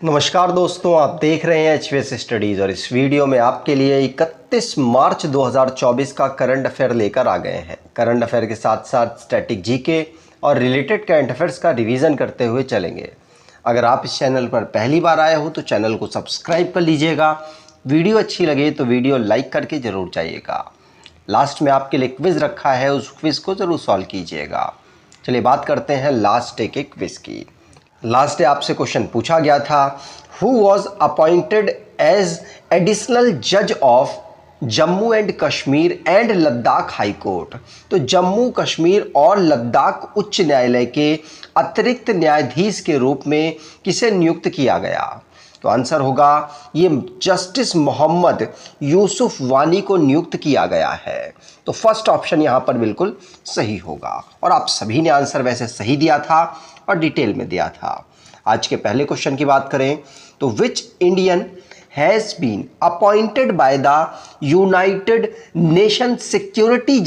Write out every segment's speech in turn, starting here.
नमस्कार दोस्तों, आप देख रहे हैं एचवीएस स्टडीज़ और इस वीडियो में आपके लिए 31 मार्च 2024 का करंट अफेयर लेकर आ गए हैं। करंट अफेयर के साथ साथ स्टैटिक जीके और रिलेटेड करंट अफेयर्स का रिवीजन करते हुए चलेंगे। अगर आप इस चैनल पर पहली बार आए हो तो चैनल को सब्सक्राइब कर लीजिएगा। वीडियो अच्छी लगे तो वीडियो लाइक करके ज़रूर जाइएगा। लास्ट में आपके लिए क्विज़ रखा है, उस क्विज़ को ज़रूर सॉल्व कीजिएगा। चलिए बात करते हैं लास्ट डे के क्विज़ की। लास्ट डे आपसे क्वेश्चन पूछा गया था, who was appointed as additional जज of Jammu and Kashmir and Ladakh high court. तो जम्मू कश्मीर और लद्दाख उच्च न्यायालय के अतिरिक्त न्यायाधीश के रूप में किसे नियुक्त किया गया? तो आंसर होगा ये जस्टिस मोहम्मद यूसुफ वानी को नियुक्त किया गया है। तो फर्स्ट ऑप्शन यहाँ पर बिल्कुल सही होगा और आप सभी ने आंसर वैसे सही दिया था और डिटेल में दिया था। आज के पहले क्वेश्चन की बात करें तो which Indian has been appointed by the United Nation Secretary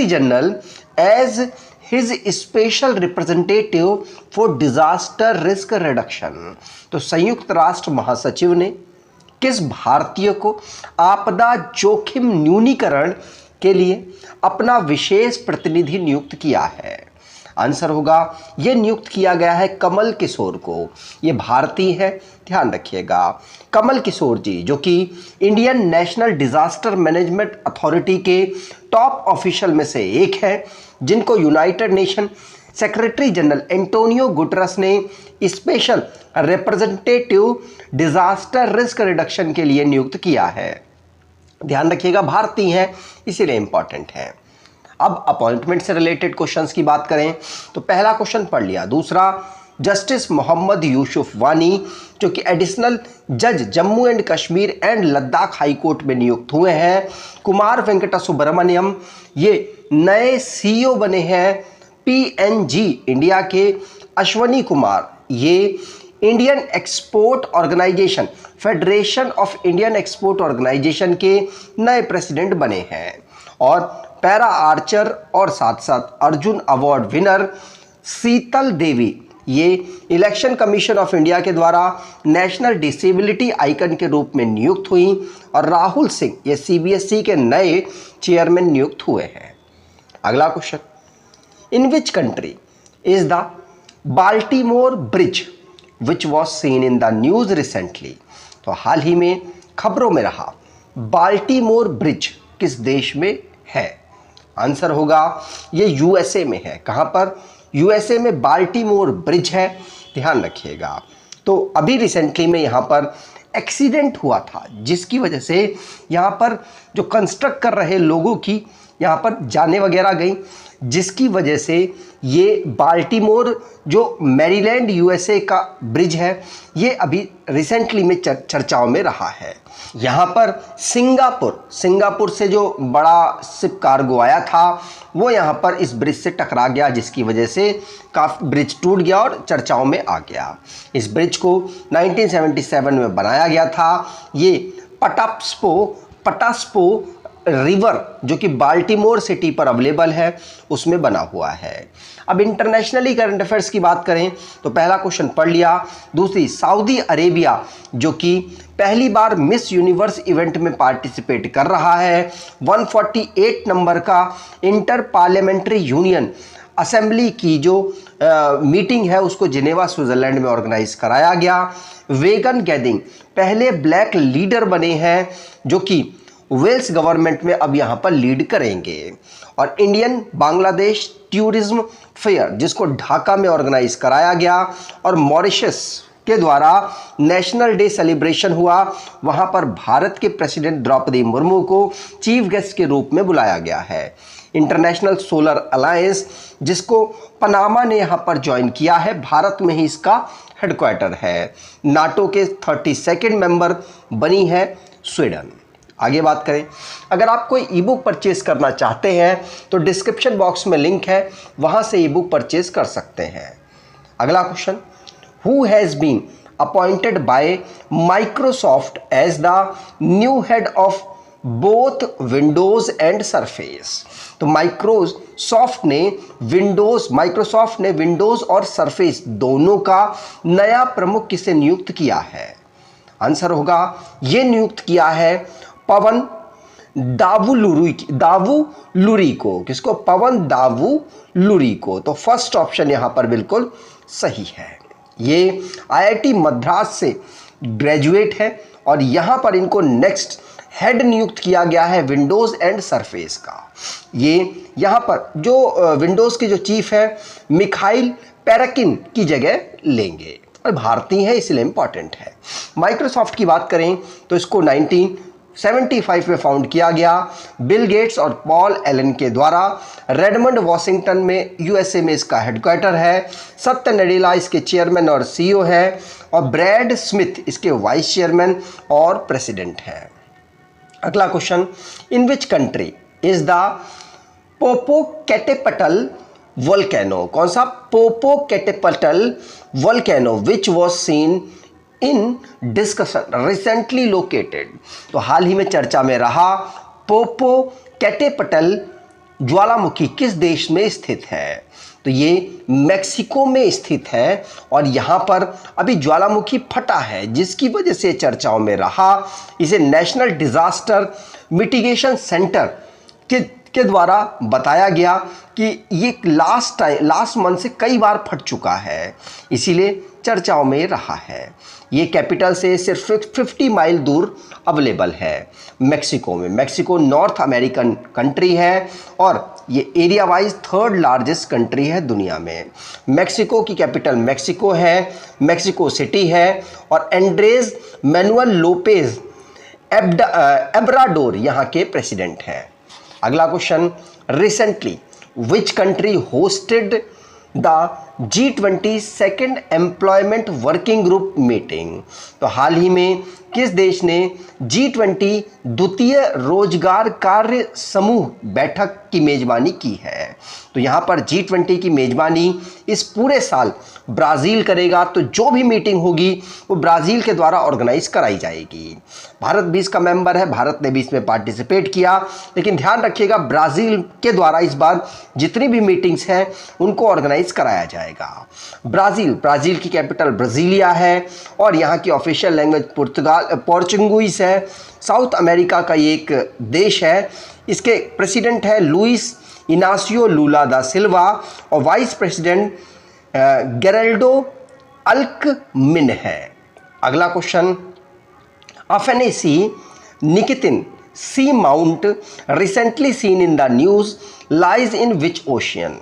General as his special representative for disaster risk reduction. तो संयुक्त राष्ट्र महासचिव ने किस भारतीय को आपदा जोखिम न्यूनीकरण के लिए अपना विशेष प्रतिनिधि नियुक्त किया है? आंसर होगा ये नियुक्त किया गया है कमल किशोर को। ये भारतीय है, ध्यान रखिएगा। कमल किशोर जी जो कि Indian National Disaster Management Authority के टॉप ऑफिशियल में से एक है, जिनको United Nation Secretary General Antonio Guterres ने special representative disaster risk reduction के लिए नियुक्त किया है। ध्यान रखिएगा, भारतीय हैं इसीलिए इंपॉर्टेंट है। अब अपॉइंटमेंट से रिलेटेड क्वेश्चंस की बात करें तो पहला क्वेश्चन पढ़ लिया। दूसरा, जस्टिस मोहम्मद यूसुफ वानी जो कि एडिशनल जज Jammu and Kashmir and Ladakh high court में नियुक्त हुए हैं। कुमार वेंकटा सुब्रमण्यम ये नए सीईओ बने हैं पीएनजी इंडिया के। अश्वनी कुमार ये Indian Export Organisation Federation of Indian Export Organisation के नए प्रेसिडेंट बने हैं। और पैरा आर्चर और साथ साथ अर्जुन अवार्ड विनर शीतल देवी ये इलेक्शन कमीशन ऑफ इंडिया के द्वारा नेशनल डिसेबिलिटी आइकन के रूप में नियुक्त हुई। और राहुल सिंह ये सीबीएसई के नए चेयरमैन नियुक्त हुए हैं। अगला question, in which country is the Baltimore bridge which was seen in the news recently. तो हाल ही में खबरों में रहा बाल्टीमोर ब्रिज किस देश में है? आंसर होगा ये यूएसए में है। कहाँ पर? यूएसए में बाल्टीमोर ब्रिज है, ध्यान रखिएगा। तो अभी रिसेंटली में यहाँ पर एक्सीडेंट हुआ था जिसकी वजह से यहाँ पर जो कंस्ट्रक्ट कर रहे लोगों की यहाँ पर जाने वगैरह गई, जिसकी वजह से ये बाल्टीमोर जो मैरीलैंड यूएसए का ब्रिज है ये अभी रिसेंटली में चर्चाओं में रहा है। यहाँ पर सिंगापुर से जो बड़ा शिप कार्गो आया था वो यहाँ पर इस ब्रिज से टकरा गया, जिसकी वजह से काफ़ी ब्रिज टूट गया और चर्चाओं में आ गया। इस ब्रिज को 1977 में बनाया गया था। ये पटास्पो रिवर जो कि बाल्टीमोर सिटी पर अवेलेबल है उसमें बना हुआ है। अब इंटरनेशनली करंट अफेयर्स की बात करें तो पहला क्वेश्चन पढ़ लिया। दूसरी, सऊदी अरेबिया जो कि पहली बार मिस यूनिवर्स इवेंट में पार्टिसिपेट कर रहा है। 148 नंबर का इंटर पार्लियामेंट्री यूनियन असेंबली की जो मीटिंग है उसको जिनेवा स्विट्जरलैंड में ऑर्गेनाइज कराया गया। वेगन गैदिंग पहले ब्लैक लीडर बने हैं जो कि वेल्स गवर्नमेंट में अब यहाँ पर लीड करेंगे। और इंडियन बांग्लादेश टूरिज्म फेयर जिसको ढाका में ऑर्गेनाइज कराया गया और मॉरिशस के द्वारा नेशनल डे सेलिब्रेशन हुआ, वहाँ पर भारत के प्रेसिडेंट द्रौपदी मुर्मू को चीफ गेस्ट के रूप में बुलाया गया है। इंटरनेशनल सोलर अलायंस जिसको पनामा ने यहाँ पर ज्वाइन किया है, भारत में ही इसका हेडक्वार्टर है। नाटो के 32nd मेंबर बनी है स्वीडन। आगे बात करें, अगर आप कोई ई बुक परचेज करना चाहते हैं तो डिस्क्रिप्शन बॉक्स में लिंक है, वहाँ से ई बुक परचेज कर सकते हैं। अगला question, who has been appointed by Microsoft as the new head of both Windows and Surface. तो माइक्रोसॉफ्ट ने विंडोज और सरफेस दोनों का नया प्रमुख किसे नियुक्त किया है? आंसर होगा ये नियुक्त किया है पवन दावुलुरी को। किसको? पवन दावुलुरी को। तो फर्स्ट ऑप्शन यहां पर बिल्कुल सही है। ये आईआईटी मद्रास से ग्रेजुएट है और यहां पर इनको नेक्स्ट हेड नियुक्त किया गया है विंडोज एंड सरफेस का। ये यहां पर जो विंडोज के जो चीफ है मिखाइल पेरेकिन की जगह लेंगे और भारतीय है इसलिए इंपॉर्टेंट है। माइक्रोसॉफ्ट की बात करें तो इसको 1975 में फाउंड किया गया बिल गेट्स और पॉल एलन के द्वारा। रेडमंड वॉशिंगटन में यूएसए में इसका हेडक्वार्टर है। सत्य नडेला इसके चेयरमैन और सीईओ है और ब्रैड स्मिथ इसके वाइस चेयरमैन और प्रेसिडेंट है। अगला question, in which country is the Popocatepetl volcano? कौन सा? Popocatepetl volcano which was seen in discussion recently located. तो हाल ही में चर्चा में रहा पोपोकेटेपटल ज्वालामुखी किस देश में स्थित है? तो ये मेक्सिको में स्थित है और यहाँ पर अभी ज्वालामुखी फटा है जिसकी वजह से चर्चाओं में रहा। इसे नेशनल डिजास्टर मिटिगेशन सेंटर के द्वारा बताया गया कि ये लास्ट मंथ से कई बार फट चुका है, इसीलिए चर्चाओं में रहा है। ये कैपिटल से सिर्फ 50 माइल दूर अवेलेबल है मेक्सिको में। मेक्सिको नॉर्थ अमेरिकन कंट्री है और ये area wise 3rd largest country है दुनिया में। मेक्सिको की कैपिटल मेक्सिको है, मेक्सिको सिटी है और एंड्रेज मैनुअल लोपेज एब्राडोर यहाँ के प्रेसिडेंट हैं। अगला question, recently which country hosted the G20 second employment working group meeting? तो हाल ही में किस देश ने G20 द्वितीय रोजगार कार्य समूह बैठक की मेजबानी की है? तो यहाँ पर G20 की मेजबानी इस पूरे साल ब्राज़ील करेगा। तो जो भी मीटिंग होगी वो ब्राज़ील के द्वारा ऑर्गेनाइज कराई जाएगी। भारत भी इसका मेंबर है, भारत ने भी इसमें पार्टिसिपेट किया, लेकिन ध्यान रखिएगा ब्राज़ील के द्वारा इस बार जितनी भी मीटिंग्स हैं उनको ऑर्गेनाइज कराया जाएगा। ब्राज़ील की कैपिटल ब्राज़ीलिया है और यहाँ की ऑफिशियल लैंग्वेज पोर्चुगीज है। साउथ अमेरिका का ये एक देश है। इसके प्रेसिडेंट है लुइस इनासियो लूला दा सिल्वा और वाइस प्रेसिडेंट गेरल्डो अल्कमिन है। अगला question, Afanasy Nikitin sea mount recently seen in the news lies in which ocean?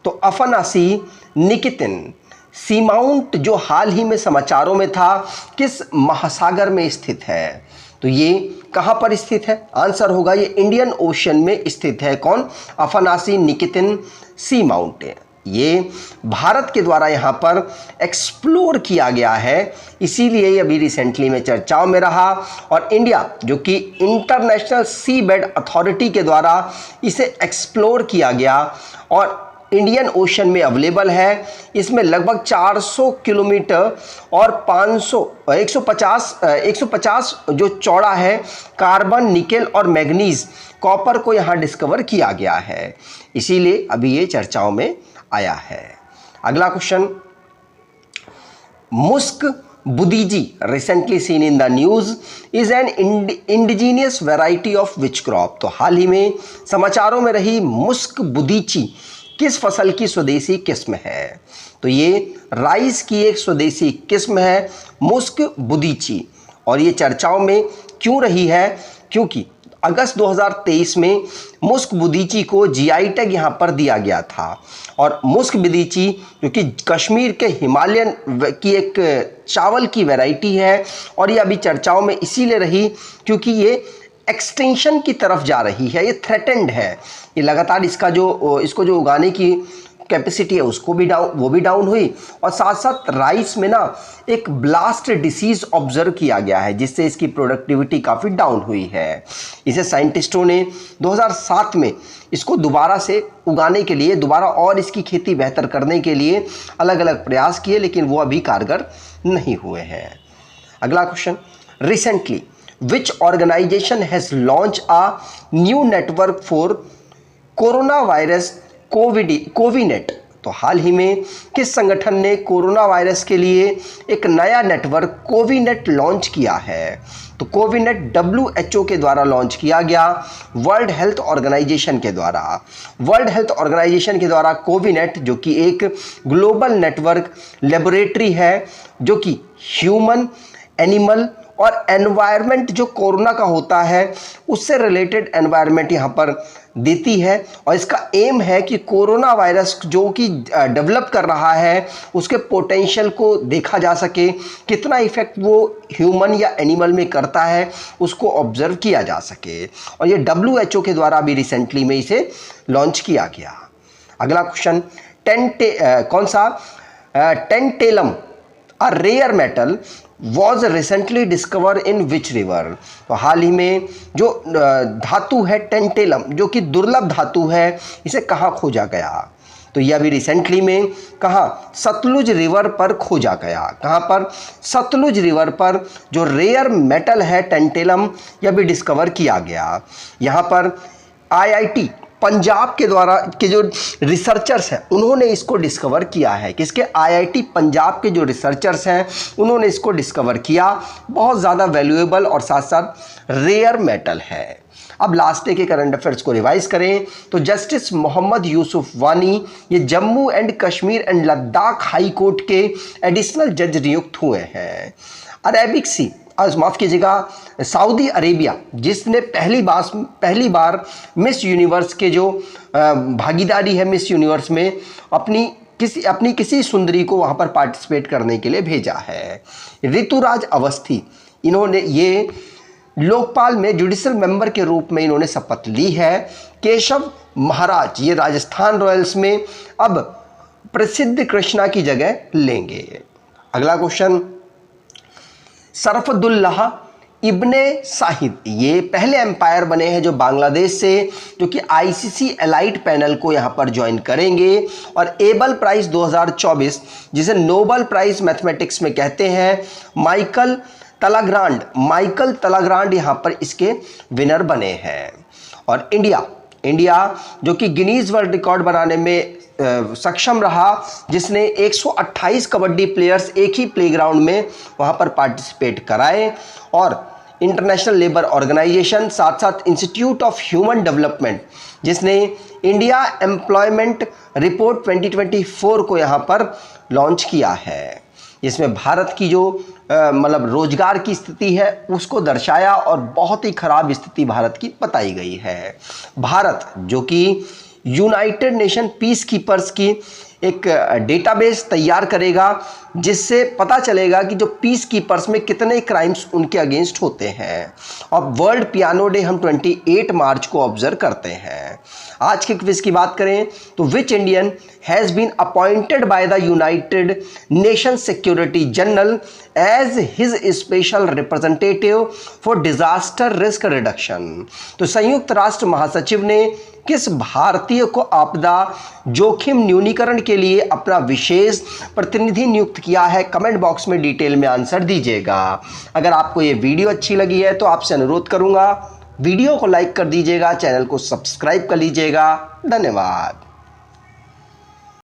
तो अफनासी निकितिन सी माउंट जो हाल ही में समाचारों में था किस महासागर में स्थित है? तो ये कहाँ पर स्थित है? आंसर होगा ये इंडियन ओशन में स्थित है। कौन? अफनासी निकितिन सी माउंट। ये भारत के द्वारा यहाँ पर एक्सप्लोर किया गया है, इसीलिए ये अभी रिसेंटली में चर्चाओं में रहा। और इंडिया जो कि इंटरनेशनल सी बेड अथॉरिटी के द्वारा इसे एक्सप्लोर किया गया और इंडियन ओशन में अवेलेबल है। इसमें लगभग 400 किलोमीटर और 150 जो चौड़ा है कार्बन, निकेल और मैग्नीज, कॉपर को यहाँ डिस्कवर किया गया है, इसीलिए अभी ये चर्चाओं में आया है। अगला question, Mushk Budji recently seen in the news is an indigenous variety of which crop? तो हाल ही में समाचारों में रही मुस्क बुदीची किस फसल की स्वदेशी किस्म है? तो ये राइस की एक स्वदेशी किस्म है मुस्क बुदीची। और ये चर्चाओं में क्यों रही है? क्योंकि अगस्त 2023 में मुस्क बुदीची को जीआई टैग यहाँ पर दिया गया था और मुस्क बुदीची जो कि कश्मीर के हिमालयन की एक चावल की वैरायटी है और ये अभी चर्चाओं में इसीलिए रही क्योंकि ये एक्सटेंशन की तरफ जा रही है, ये थ्रेटेंड है। ये लगातार इसको जो उगाने की कैपेसिटी है वो भी डाउन हुई और साथ साथ राइस में ना एक ब्लास्ट डिसीज ऑब्जर्व किया गया है जिससे इसकी प्रोडक्टिविटी काफ़ी डाउन हुई है। इसे साइंटिस्टों ने 2007 में इसको दोबारा से उगाने के लिए और इसकी खेती बेहतर करने के लिए अलग अलग प्रयास किए, लेकिन वो अभी कारगर नहीं हुए हैं। अगला question, recently which organization has launched a new network for corona virus CoviNet, तो हाल ही में किस संगठन ने कोरोना वायरस के लिए एक नया नेटवर्क कोविनेट लॉन्च किया है? तो कोविनेट WHO के द्वारा लॉन्च किया गया, वर्ल्ड हेल्थ ऑर्गेनाइजेशन के द्वारा। वर्ल्ड हेल्थ ऑर्गेनाइजेशन के द्वारा कोविनेट, जो कि एक ग्लोबल नेटवर्क लेबोरेटरी है, जो कि ह्यूमन, एनिमल और एनवायरनमेंट जो कोरोना का होता है उससे रिलेटेड एनवायरनमेंट यहाँ पर देती है। और इसका एम है कि कोरोना वायरस जो कि डेवलप कर रहा है उसके पोटेंशियल को देखा जा सके, कितना इफेक्ट वो ह्यूमन या एनिमल में करता है उसको ऑब्जर्व किया जा सके। और ये WHO के द्वारा अभी रिसेंटली में इसे लॉन्च किया गया। अगला क्वेश्चन, कौन सा tantalum a rare metal was recently discover in which river? तो हाल ही में जो धातु है टेंटेलम, जो कि दुर्लभ धातु है, इसे कहाँ खोजा गया? तो यह अभी रिसेंटली में कहाँ? सतलुज रिवर पर खोजा गया। कहाँ पर? सतलुज रिवर पर जो रेयर मेटल है टेंटेलम, यह भी डिस्कवर किया गया। यहाँ पर IIT पंजाब के द्वारा के जो रिसर्चर्स हैं उन्होंने इसको डिस्कवर किया है। किसके? IIT पंजाब के जो रिसर्चर्स हैं उन्होंने इसको डिस्कवर किया। बहुत ज़्यादा वैल्यूएबल और साथ साथ रेयर मेटल है। अब लास्ट डे के करंट अफेयर्स को रिवाइज करें तो जस्टिस मोहम्मद यूसुफ वानी ये Jammu and Kashmir and Ladakh high court के एडिशनल जज नियुक्त हुए हैं। अरेबिक सी, माफ़ कीजिएगा, सऊदी अरेबिया जिसने पहली बार मिस यूनिवर्स के जो भागीदारी है मिस यूनिवर्स में अपनी किसी सुंदरी को वहाँ पर पार्टिसिपेट करने के लिए भेजा है। ऋतुराज अवस्थी, इन्होंने ये लोकपाल में जुडिशल मेंबर के रूप में इन्होंने शपथ ली है। केशव महाराज ये राजस्थान रॉयल्स में अब प्रसिद्ध कृष्णा की जगह लेंगे। अगला क्वेश्चन, सरफदुल्लाह इब्ने साहिद ये पहले एम्पायर बने हैं जो बांग्लादेश से, जो कि ICC एलाइट पैनल को यहाँ पर ज्वाइन करेंगे। और एबल प्राइज 2024 जिसे नोबल प्राइज मैथमेटिक्स में कहते हैं, माइकल तलाग्रांड यहाँ पर इसके विनर बने हैं। और इंडिया जो कि गिनीज वर्ल्ड रिकॉर्ड बनाने में सक्षम रहा, जिसने 128 कबड्डी प्लेयर्स एक ही प्लेग्राउंड में वहाँ पर पार्टिसिपेट कराए। और इंटरनेशनल लेबर ऑर्गेनाइजेशन साथ साथ इंस्टीट्यूट ऑफ ह्यूमन डेवलपमेंट जिसने इंडिया एम्प्लॉयमेंट रिपोर्ट 2024 को यहाँ पर लॉन्च किया है। इसमें भारत की जो मतलब रोजगार की स्थिति है उसको दर्शाया और बहुत ही खराब स्थिति भारत की बताई गई है। भारत जो कि यूनाइटेड नेशन पीस कीपर्स की एक डेटाबेस तैयार करेगा जिससे पता चलेगा कि जो पीस कीपर्स में कितने क्राइम्स उनके अगेंस्ट होते हैं। और वर्ल्ड पियानो डे हम 28 मार्च को ऑब्जर्व करते हैं। आज के क्विज की बात करें तो which Indian has been appointed by the United Nation Security General as his special representative for disaster risk reduction? तो संयुक्त राष्ट्र महासचिव ने किस भारतीय को आपदा जोखिम न्यूनीकरण के लिए अपना विशेष प्रतिनिधि नियुक्त किया है? कमेंट बॉक्स में डिटेल में आंसर दीजिएगा। अगर आपको ये वीडियो अच्छी लगी है तो आपसे अनुरोध करूंगा वीडियो को लाइक कर दीजिएगा, चैनल को सब्सक्राइब कर लीजिएगा। धन्यवाद।